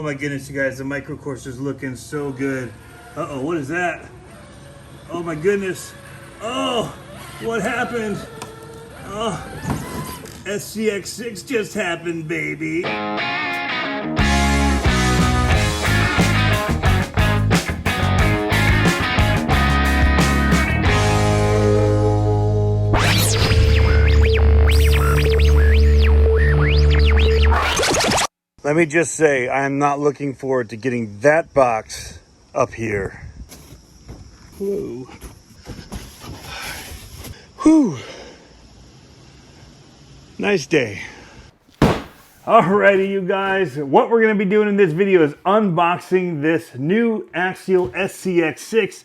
Oh my goodness, you guys, the micro course is looking so good. Uh-oh, what is that? Oh my goodness. Oh, what happened? Oh, SCX6 just happened, baby. Let me just say, I am not looking forward to getting that box up here. Whoa. Whew. Nice day. Alrighty, you guys. What we're going to be doing in this video is unboxing this new Axial SCX6.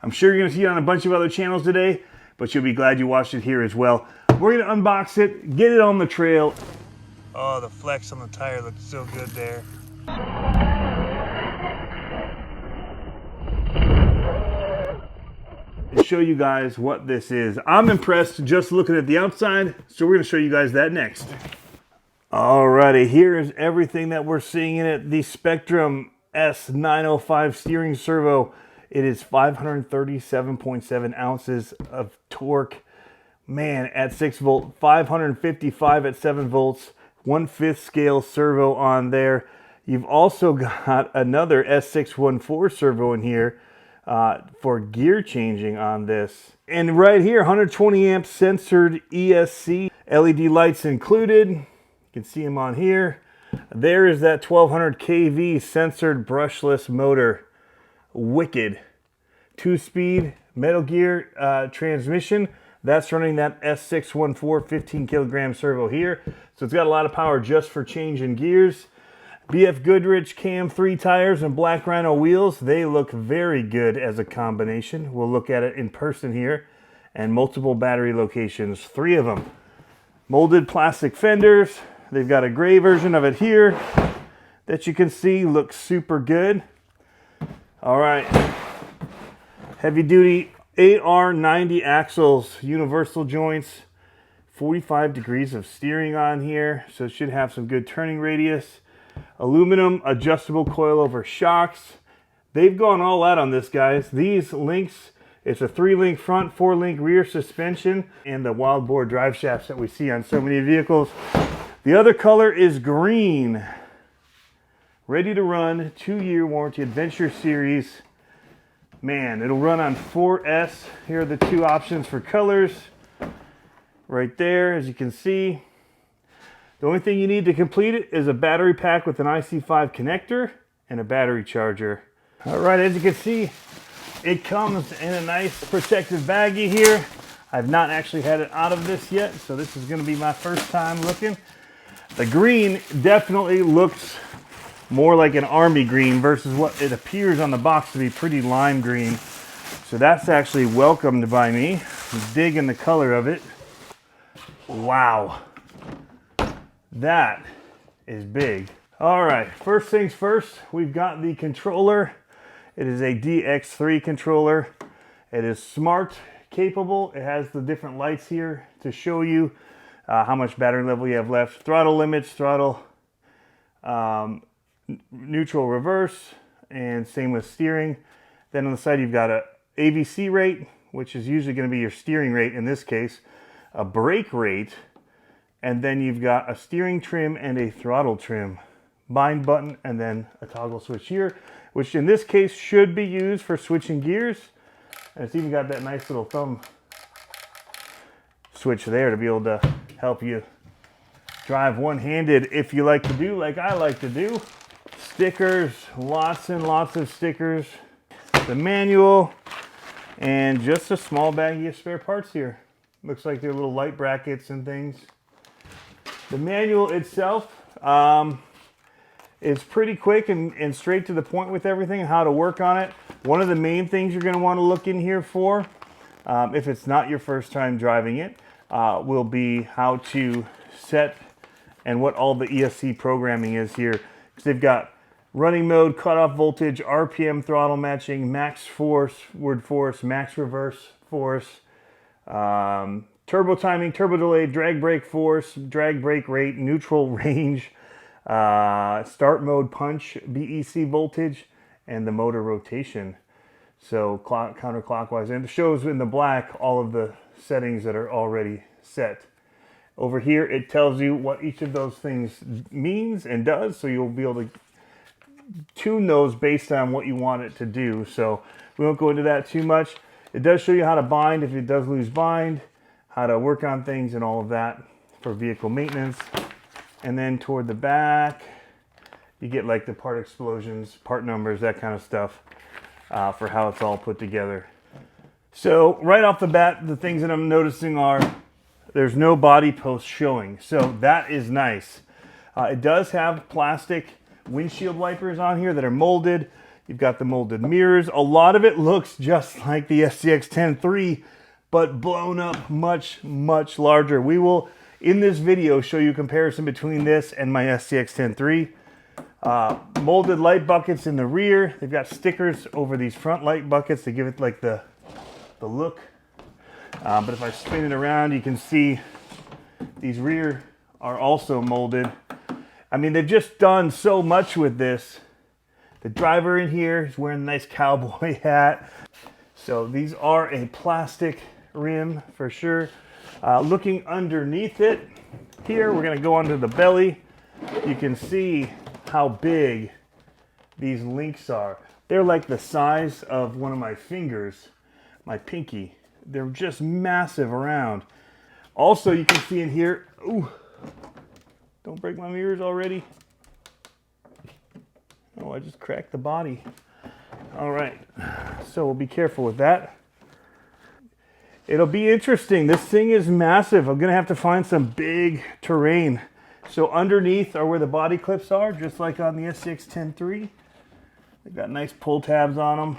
I'm sure you're going to see it on a bunch of other channels today, but you'll be glad you watched it here as well. We're going to unbox it, get it on the trail. Oh, the flex on the tire looks so good there. And show you guys what this is. I'm impressed just looking at the outside, so we're going to show you guys that next. Alrighty, here is everything that we're seeing in it. The Spectrum S905 steering servo. It is 537.7 ounces of torque. Man, at 6 volt, 555 at 7 volts. 1/5 scale servo on there. You've also got another S614 servo in here for gear changing on this. And right here, 120 amp censored ESC, LED lights included. You can see them on here. There is that 1200 kV censored brushless motor. Wicked. 2-speed Metal Gear transmission. That's running that S614 15 kilogram servo here. So it's got a lot of power just for changing gears. BF Goodrich Cam 3 tires and Black Rhino wheels. They look very good as a combination. We'll look at it in person here. And multiple battery locations, 3 of them. Molded plastic fenders. They've got a gray version of it here that you can see looks super good. All right. Heavy duty AR90 axles, universal joints, 45 degrees of steering on here, so it should have some good turning radius. Aluminum adjustable coilover shocks. They've gone all out on this, guys. These links, it's a 3-link front, 4-link rear suspension, and the wild boar drive shafts that we see on so many vehicles. The other color is green. Ready to run, 2-year warranty, Adventure Series. Man, it'll run on 4S. Here are the 2 options for colors. Right there, as you can see. The only thing you need to complete it is a battery pack with an IC5 connector and a battery charger. All right, as you can see, it comes in a nice protective baggie here. I've not actually had it out of this yet, so this is going to be my first time looking. The green definitely looks more like an army green versus what it appears on the box to be pretty lime green. So that's actually welcomed by me. I'm digging the color of it. Wow. That is big. All right, first things first, we've got the controller. It is a DX3 controller. It is smart capable. It has the different lights here to show you how much battery level you have left. Throttle limits, throttle, neutral, reverse, and same with steering. Then on the side you've got a AVC rate, which is usually going to be your steering rate in this case, a brake rate, and then you've got a steering trim and a throttle trim. Bind button and then a toggle switch here, which in this case should be used for switching gears. And it's even got that nice little thumb switch there to be able to help you drive one-handed if you like to do like I like to do. Stickers, lots and lots of stickers. The manual, and just a small baggie of spare parts here. Looks like they're little light brackets and things. The manual itself is pretty quick and straight to the point with everything and how to work on it. One of the main things you're going to want to look in here for, if it's not your first time driving it, will be how to set and what all the ESC programming is here. Because they've got running mode, cutoff voltage, RPM throttle matching, max force, word force, max reverse force, turbo timing, turbo delay, drag brake force, drag brake rate, neutral range, start mode punch BEC voltage, and the motor rotation. So counterclockwise, and it shows in the black all of the settings that are already set. Over here, it tells you what each of those things means and does, so you'll be able to tune those based on what you want it to do. So we won't go into that too much. It does show you how to bind if it does lose bind, how to work on things and all of that for vehicle maintenance. And then toward the back, you get like the part explosions, part numbers, that kind of stuff for how it's all put together. So right off the bat, the things that I'm noticing are there's no body post showing. So that is nice. It does have plastic windshield wipers on here that are molded. You've got the molded mirrors. A lot of it looks just like the SCX6 but blown up much, much larger. We will, in this video, show you a comparison between this and my SCX6 molded light buckets in the rear. They've got stickers over these front light buckets to give it like the look. But if I spin it around, you can see these rear are also molded. I mean, they've just done so much with this. The driver in here is wearing a nice cowboy hat. So these are a plastic rim for sure. Looking underneath it here, we're going to go under the belly. You can see how big these links are. They're like the size of one of my fingers, my pinky. They're just massive around. Also, you can see in here, ooh, don't break my mirrors already. Oh, I just cracked the body. All right, so we'll be careful with that. It'll be interesting. This thing is massive. I'm gonna have to find some big terrain. So underneath are where the body clips are, just like on the SCX6 They've got nice pull tabs on them.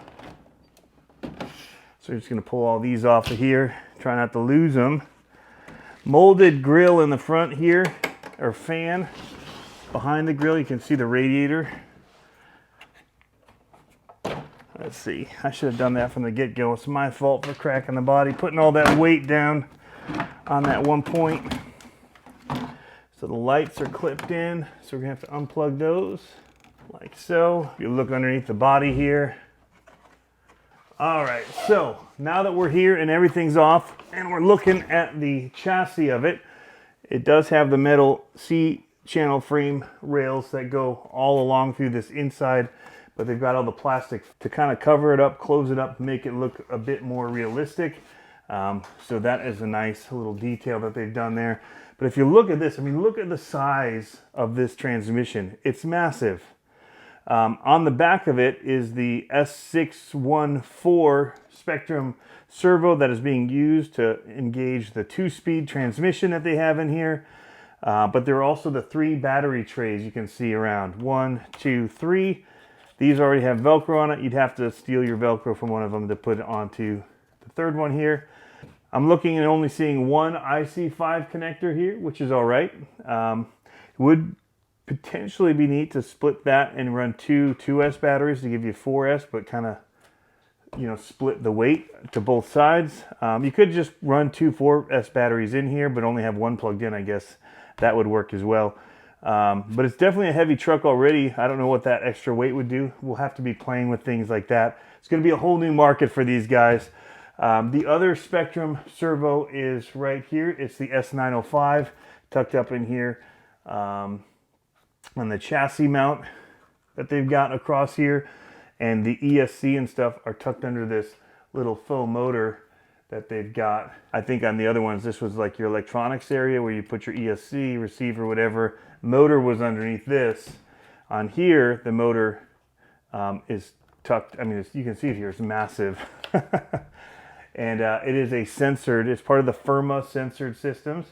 So we're just gonna pull all these off of here. Try not to lose them. Molded grill in the front here, or fan. Behind the grill, you can see the radiator. Let's see, I should have done that from the get-go. It's my fault for cracking the body, putting all that weight down on that one point. So the lights are clipped in, so we're gonna have to unplug those, like so. If you look underneath the body here. All right, so now that we're here and everything's off, and we're looking at the chassis of it, it does have the metal C-channel frame rails that go all along through this inside, but they've got all the plastic to kind of cover it up, close it up, make it look a bit more realistic. So that is a nice little detail that they've done there. But if you look at this, I mean, look at the size of this transmission. It's massive. On the back of it is the S614 Spectrum servo that is being used to engage the 2-speed transmission that they have in here. But there are also the 3 battery trays you can see around. 1, 2, 3. These already have Velcro on it. You'd have to steal your Velcro from one of them to put it onto the third one here. I'm looking and only seeing one IC5 connector here, which is all right. Would potentially be neat to split that and run 2 2S batteries to give you 4S, but kind of, you know, split the weight to both sides. You could just run 2 4S batteries in here, but only have one plugged in. I guess that would work as well. But it's definitely a heavy truck already. I don't know what that extra weight would do. We'll have to be playing with things like that. It's going to be a whole new market for these guys. The other Spectrum servo is right here. It's the S905 tucked up in here on the chassis mount that they've got across here. And the ESC and stuff are tucked under this little faux motor that they've got. I think on the other ones, this was like your electronics area where you put your ESC, receiver, whatever. Motor was underneath this. On here, the motor is tucked. I mean, you can see it here, it's massive. And it is a censored, it's part of the Firma censored systems.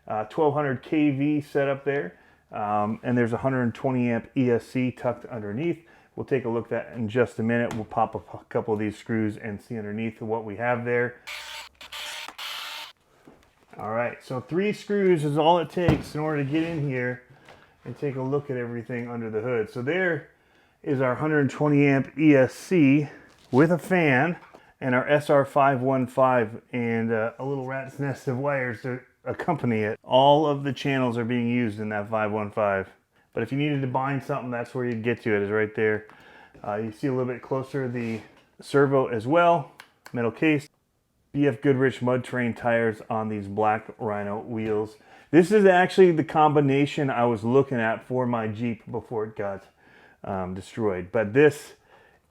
1200 kV set up there. And there's 120 amp ESC tucked underneath. We'll take a look at that in just a minute. We'll pop up a couple of these screws and see underneath what we have there. All right, so 3 screws is all it takes in order to get in here and take a look at everything under the hood. So there is our 120 amp ESC with a fan and our SR515 and a little rat's nest of wires to accompany it. All of the channels are being used in that 515. But if you needed to bind something, that's where you'd get to it, is right there. You see a little bit closer the servo as well, metal case. BF Goodrich mud terrain tires on these black Rhino wheels. This is actually the combination I was looking at for my Jeep before it got destroyed. But this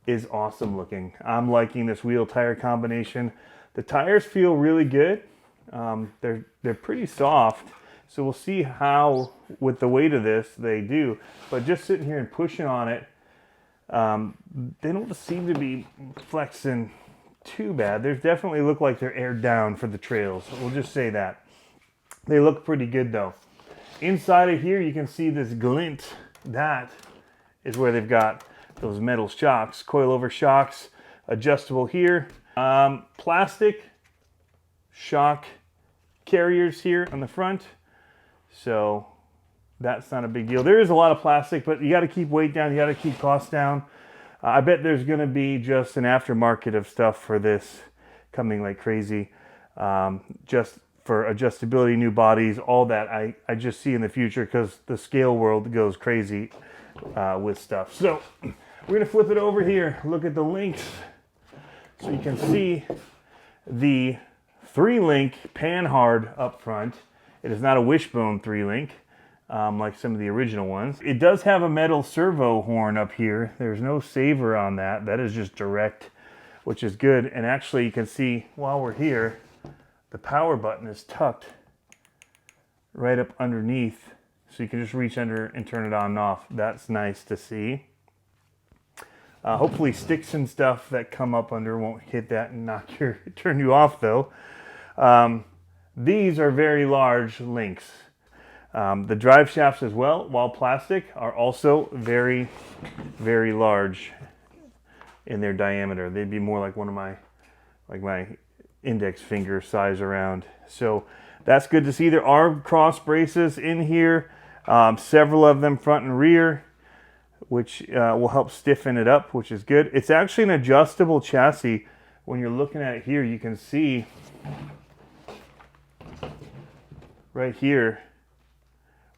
is awesome looking. I'm liking this wheel tire combination. The tires feel really good. They're pretty soft. So we'll see how, with the weight of this, they do. But just sitting here and pushing on it, they don't seem to be flexing too bad. They definitely look like they're aired down for the trails. We'll just say that. They look pretty good though. Inside of here, you can see this glint. That is where they've got those metal shocks, coilover shocks, adjustable here. Plastic shock carriers here on the front. So that's not a big deal. There is a lot of plastic, but you got to keep weight down. You got to keep costs down. I bet there's going to be just an aftermarket of stuff for this coming like crazy. Just for adjustability, new bodies, all that I just see in the future, because the scale world goes crazy with stuff. So we're going to flip it over here. Look at the links. So you can see the 3-link panhard up front. It is not a wishbone 3-link. Like some of the original ones. It does have a metal servo horn up here. There's no saver on that. That is just direct, which is good. And actually you can see while we're here, the power button is tucked right up underneath. So you can just reach under and turn it on and off. That's nice to see. Hopefully sticks and stuff that come up under won't hit that and turn you off though. These are very large links. The drive shafts as well, while plastic, are also very, very large in their diameter. They'd be more like one of my index finger size around. So that's good to see. There are cross braces in here, several of them front and rear, which will help stiffen it up, which is good. It's actually an adjustable chassis. When you're looking at it here, you can see right here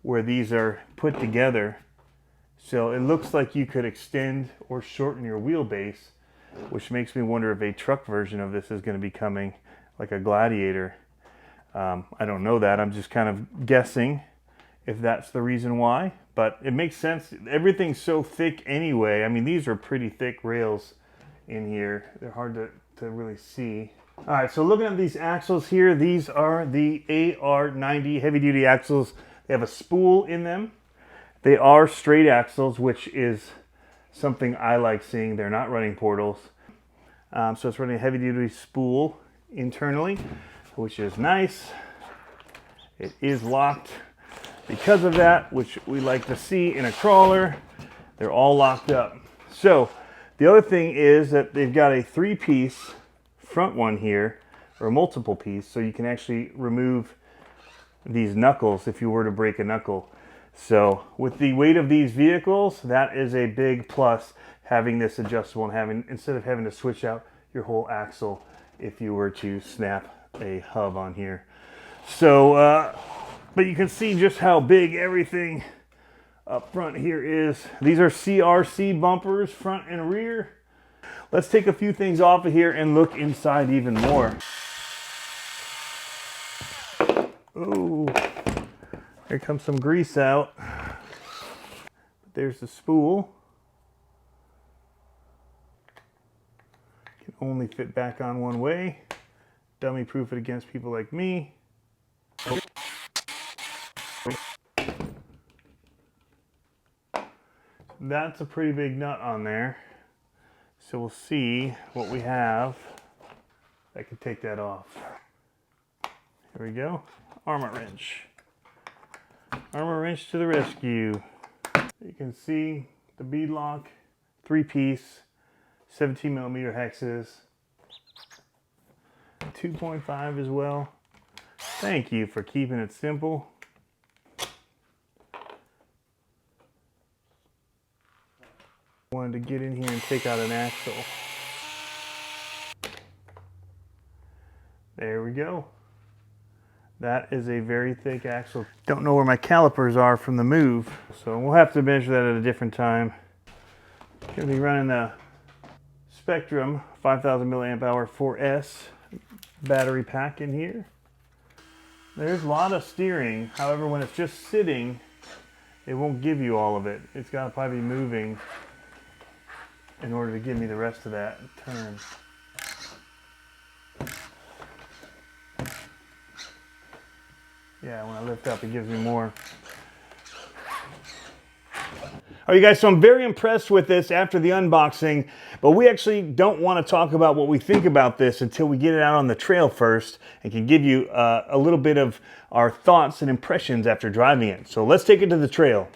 where these are put together. So it looks like you could extend or shorten your wheelbase, which makes me wonder if a truck version of this is going to be coming, like a Gladiator. I don't know that. I'm just kind of guessing if that's the reason why, but it makes sense. Everything's so thick anyway. I mean, these are pretty thick rails in here. They're hard to really see. All right, so looking at these axles here, these are the AR90 heavy-duty axles. They have a spool in them. They are straight axles, which is something I like seeing. They're not running portals. So it's running a heavy-duty spool internally, which is nice. It is locked because of that, which we like to see in a crawler. They're all locked up. So the other thing is that they've got a 3-piece front one here, or a multiple piece, so you can actually remove these knuckles if you were to break a knuckle. So with the weight of these vehicles, that is a big plus, having this adjustable and instead of having to switch out your whole axle if you were to snap a hub on here. So but you can see just how big everything up front here is. These are CRC bumpers, front and rear. Let's take a few things off of here and look inside even more. Oh, here comes some grease out. There's the spool. Can only fit back on one way. Dummy proof it against people like me. That's a pretty big nut on there. So we'll see what we have that can take that off. Here we go. Armor wrench. Armor wrench to the rescue. You can see the bead lock, 3-piece, 17mm hexes, 2.5 as well. Thank you for keeping it simple. Wanted to get in here and take out an axle. There we go. That is a very thick axle. Don't know where my calipers are from the move, so we'll have to measure that at a different time. Gonna be running the Spectrum 5000 milliamp hour 4S battery pack in here. There's a lot of steering. However, when it's just sitting, it won't give you all of it. It's got to probably be moving in order to give me the rest of that turn. Yeah, when I lift up, it gives me more. All right, you guys, so I'm very impressed with this after the unboxing, but we actually don't want to talk about what we think about this until we get it out on the trail first and can give you a little bit of our thoughts and impressions after driving it. So let's take it to the trail.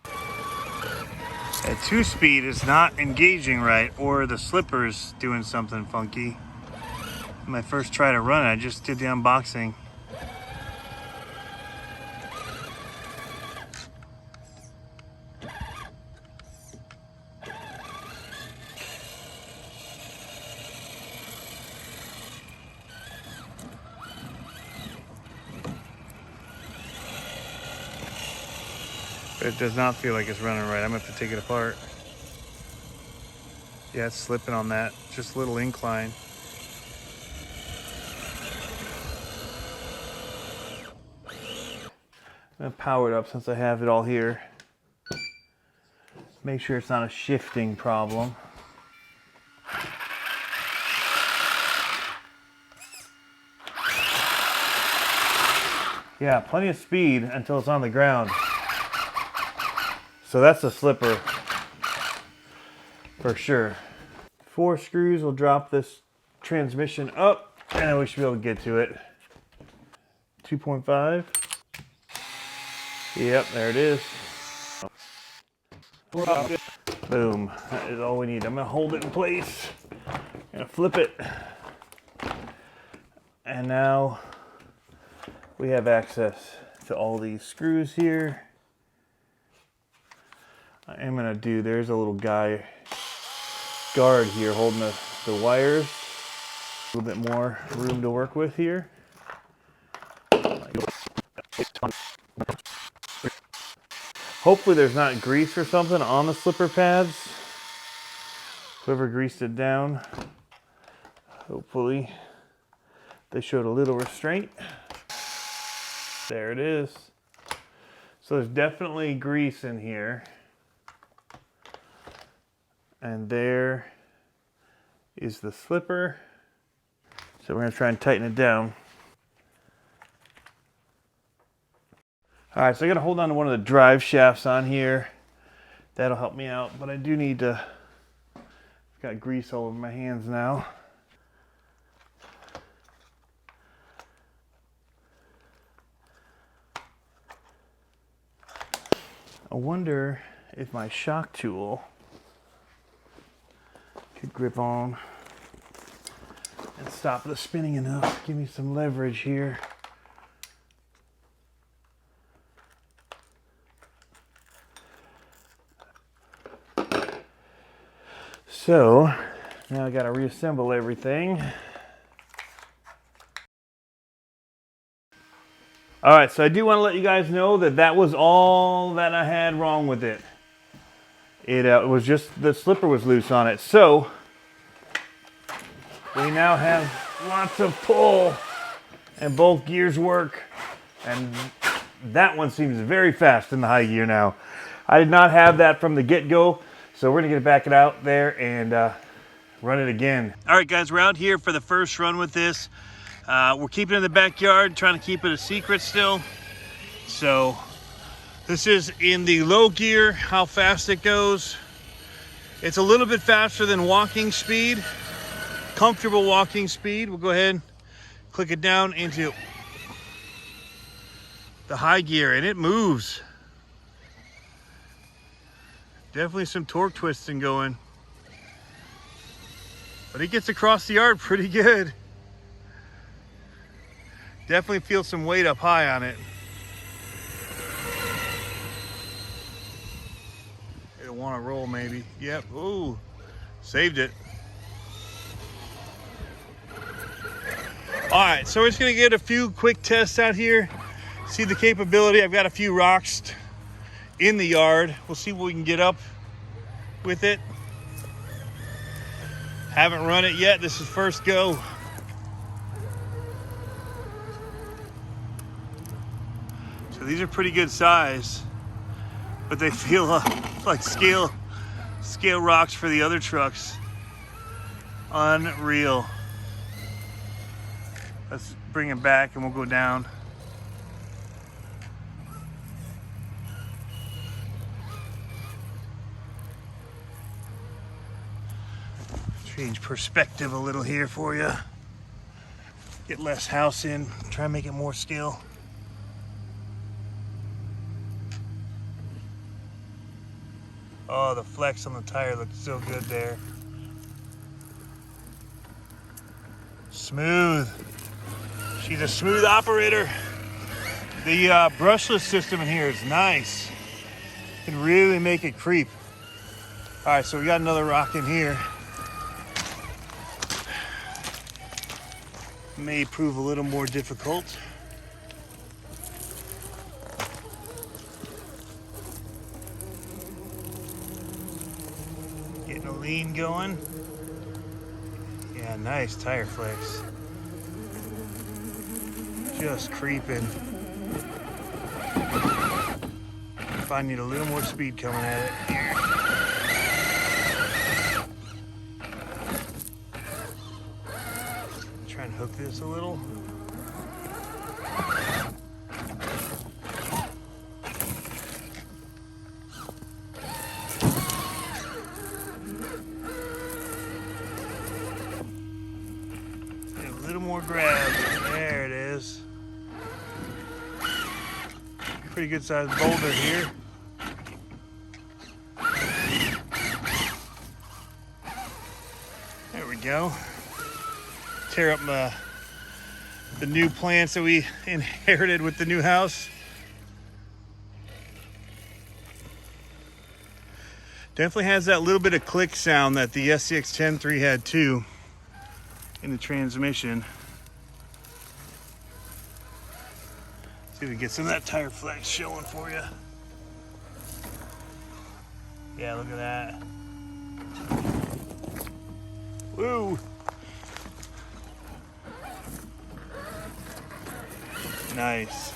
At 2-speed, it's not engaging right, or the slipper's doing something funky. My first try to run it, I just did the unboxing. It does not feel like it's running right. I'm gonna have to take it apart. Yeah, it's slipping on that. Just a little incline. I'm gonna power it up since I have it all here. Make sure it's not a shifting problem. Yeah, plenty of speed until it's on the ground. So that's a slipper for sure. 4 screws will drop this transmission up, and then we should be able to get to it. 2.5. Yep, there it is. Boom. That is all we need. I'm gonna hold it in place. Gonna flip it. And now we have access to all these screws here. I am gonna do, there's a little guard here holding the wires. A little bit more room to work with here. Hopefully there's not grease or something on the slipper pads. Whoever greased it down, hopefully they showed a little restraint. There it is. So there's definitely grease in here. And there is the slipper. So we're gonna try and tighten it down. All right, so I gotta hold on to one of the drive shafts on here. That'll help me out, but I do need to, I've got grease all over my hands now. I wonder if my shock tool could grip on and stop the spinning enough. Give me some leverage here. So now I got to reassemble everything. All right, so I do want to let you guys know that that was all that I had wrong with it. It was just the slipper was loose on it. So we now have lots of pull and both gears work. And that one seems very fast in the high gear now. I did not have that from the get-go. So we're gonna get it back out there and run it again. All right, guys, we're out here for the first run with this. We're keeping it in the backyard, trying to keep it a secret still. So this is in the low gear, how fast it goes. It's a little bit faster than walking speed, comfortable walking speed. We'll go ahead and click it down into the high gear, and it moves. Definitely some torque twisting going. But it gets across the yard pretty good. Definitely feel some weight up high on it. It'll want to roll maybe. Yep, ooh, saved it. All right, so we're just gonna get a few quick tests out here, see the capability. I've got a few rocks in the yard. We'll see what we can get up with it. Haven't run it yet. This is first go. So these are pretty good size, but they feel like scale rocks for the other trucks. Unreal. Let's bring it back and we'll go down. Change perspective a little here for you. Get less house in, try and make it more scale. Oh, the flex on the tire looks so good there. Smooth. She's a smooth operator. The brushless system in here is nice. Can really make it creep. All right, so we got another rock in here. May prove a little more difficult. Getting a lean going. Yeah, nice tire flex. Just creeping. If I need a little more speed coming at it here. Try and hook this a little. Get a little more grab. There it is. Pretty good sized boulder here. There we go. Tear up the new plants that we inherited with the new house. Definitely has that little bit of click sound that the SCX10 had too in the transmission. See if we get some of that tire flex showing for you. Yeah, look at that. Woo! Nice.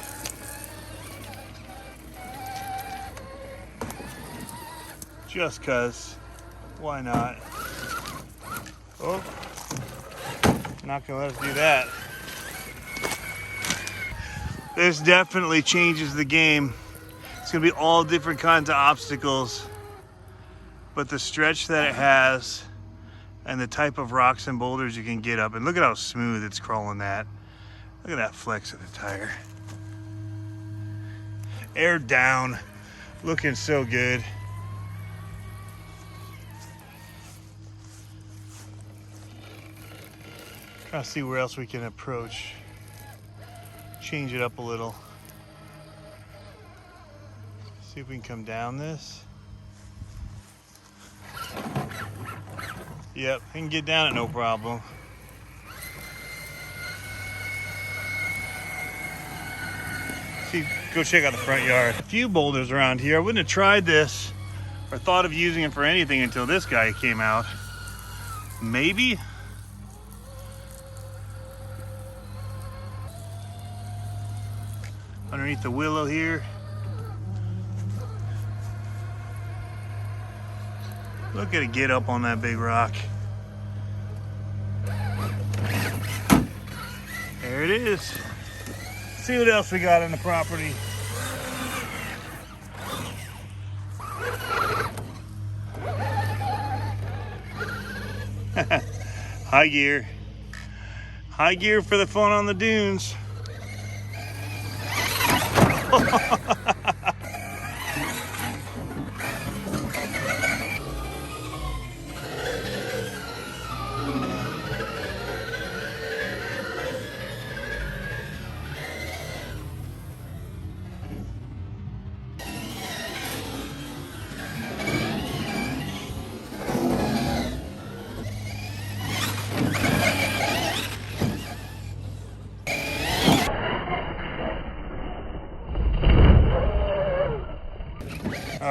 Just cuz, why not? Oh, not gonna let us do that. This definitely changes the game. It's gonna be all different kinds of obstacles, but the stretch that it has and the type of rocks and boulders you can get up, and look at how smooth it's crawling that. Look at that flex of the tire. Air down, looking so good. Trying to see where else we can approach. Change it up a little. See if we can come down this. Yep, I can get down it no problem. See, go check out the front yard. A few boulders around here. I wouldn't have tried this or thought of using it for anything until this guy came out. Maybe. Underneath the willow here. Look at it get up on that big rock. There it is. See what else we got on the property. High gear. High gear for the fun on the dunes.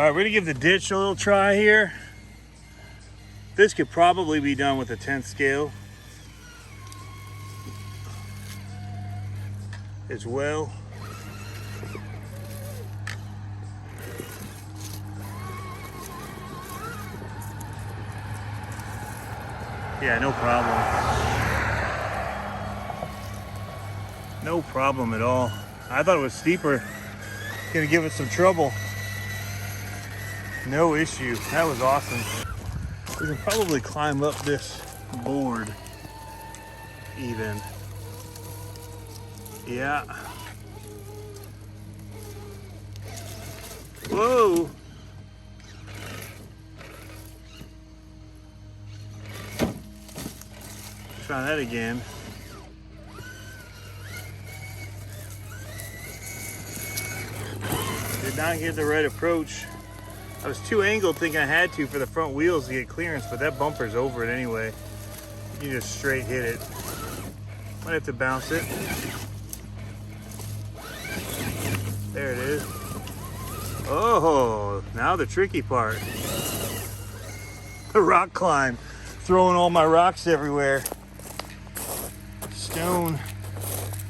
right, we're gonna give the ditch a little try here. This could probably be done with a 10th scale as well. Yeah, no problem. No problem at all. I thought it was steeper. Gonna give it some trouble. No issue. That was awesome. We can probably climb up this board even. Yeah. Whoa. Try that again. Did not get the right approach. I was too angled thinking I had to for the front wheels to get clearance, but that bumper's over it anyway. You just straight hit it. Might have to bounce it. There it is. Oh, now the tricky part. The rock climb. Throwing all my rocks everywhere. Stone.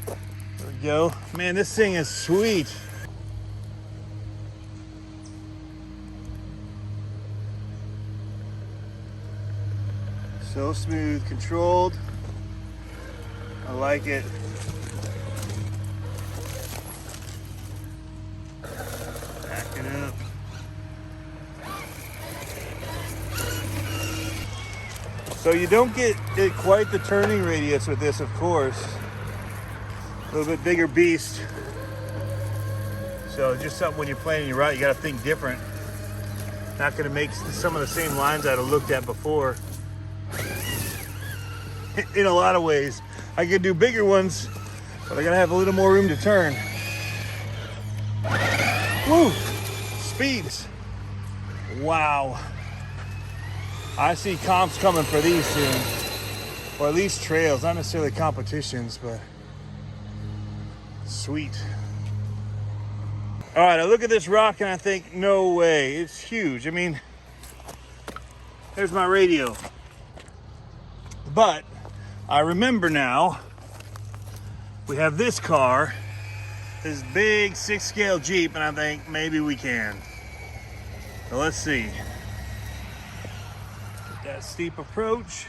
There we go. Man, this thing is sweet. So smooth, controlled. I like it. Back it up. So you don't get quite the turning radius with this, of course. A little bit bigger beast. So just something when you're planning your route, you got to think different. Not going to make some of the same lines I'd have looked at before. In a lot of ways, I could do bigger ones, but I gotta have a little more room to turn. Woo! Speeds. Wow. I see comps coming for these soon. Or at least trails, not necessarily competitions, but sweet. All right, I look at this rock and I think, no way, it's huge. I mean, there's my radio. But I remember now, we have this car, this big 6-scale Jeep, and I think maybe we can. So let's see. That steep approach.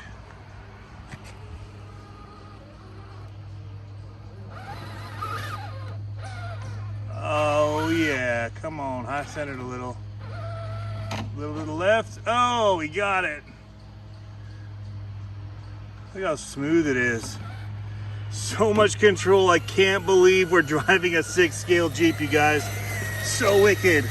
Oh yeah, come on, high centered a little. A little to the left. Oh, we got it. Look how smooth it is. So much control. I can't believe we're driving a 6-scale Jeep, you guys. So wicked.